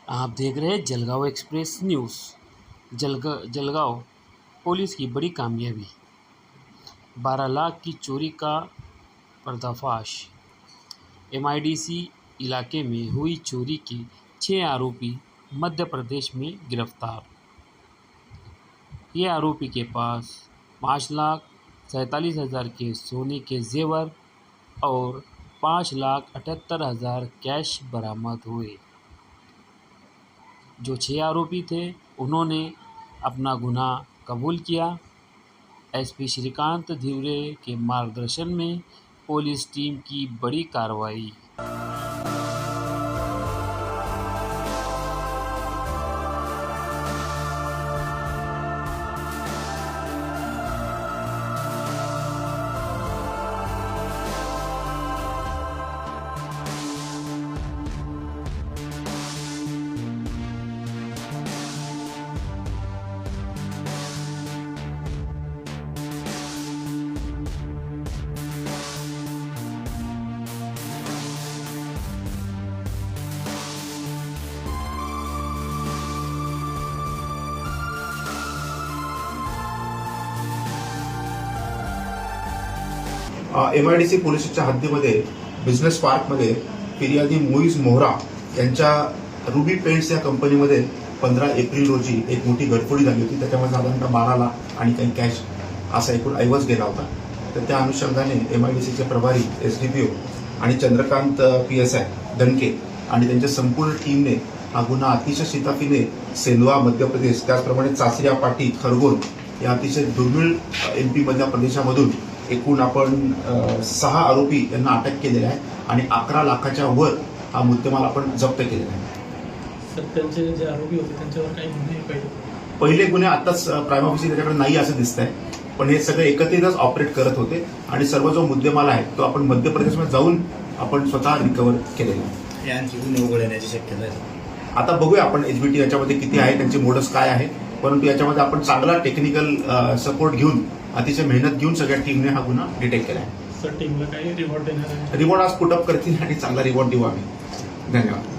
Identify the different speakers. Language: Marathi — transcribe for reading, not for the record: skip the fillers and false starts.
Speaker 1: आप देख रहे हैं Jalgaon express news. Jalgaon police की बड़ी कामयाबी, 12 लाख की चोरी का पर्दाफाश। एमआईडीसी इलाके में हुई चोरी के 6 आरोपी मध्य प्रदेश में गिरफ्तार। ये आरोपी के पास 5,47,000 के सोने के जेवर और 5,78,000 कैश बरामद हुए। जो 6 आरोपी थे उन्होंने अपना गुनाह कबूल किया। एसपी श्रीकांत धिवरे के मार्गदर्शन में पुलिस टीम की बड़ी कार्रवाई।
Speaker 2: एमआयडीसी पोलिसच्या हद्दीमध्ये बिझनेस पार्कमध्ये फिर्यादी मोईज मोहरा यांच्या रुबी पेंट्स या कंपनीमध्ये 15 एप्रिल रोजी एक मोठी घरफोडी झाली होती। त्याच्यामध्ये साधारणतः 12 लाख आणि काही कॅश असा एकूण ऐवज गेला होता। तर त्या अनुषंगाने एमआयडीसीचे प्रभारी एसडीपीओ आणि चंद्रकांत पीएसआय दणके आणि त्यांच्या संपूर्ण टीमने हा गुन्हा अतिशय शिताफीने सेंधवा मध्य प्रदेश, त्याचप्रमाणे चाचऱ्या पाटी खरगोन या अतिशय दुर्मिळ एमपी मधल्या प्रदेशामधून एकूण आपण 6 आरोपी यांना अटक केलेले आहे आणि 11 लाखाच्या वर हा मुद्देमाल आपण जप्त केलेला आहे।
Speaker 3: त्यांचे जे आरोपी होते त्यांच्यावर काही गुन्हे
Speaker 2: पहिले गुन्हे आताच प्राइम ऑफिसर त्याच्याकडे नाही असं दिसतंय, पण हे सगळे एकत्रितच ऑपरेट करत होते आणि सर्व जो मुद्देमाल आहे तो आपण मध्य प्रदेशमध्ये जाऊन आपण स्वतः रिकव्हर केलेला आहे।
Speaker 4: यांची गुन्हे उघड येण्याची शक्यता आहे।
Speaker 2: आता बघूया आपण एचबीटी याच्यामध्ये किती आहे, त्यांची मोडस काय आहे, परंतु याच्यामध्ये आपण चांगला टेक्निकल सपोर्ट घेऊन अतिशय मेहनत घेऊन सगळ्या टीमने हा गुन्हा डिटेक्ट केला आहे।
Speaker 3: सर टीमला काही रिवॉर्ड देणार आहे?
Speaker 2: रिवॉर्ड आज पुटअप करतील आणि चांगला रिवॉर्ड देऊ आम्ही। धन्यवाद।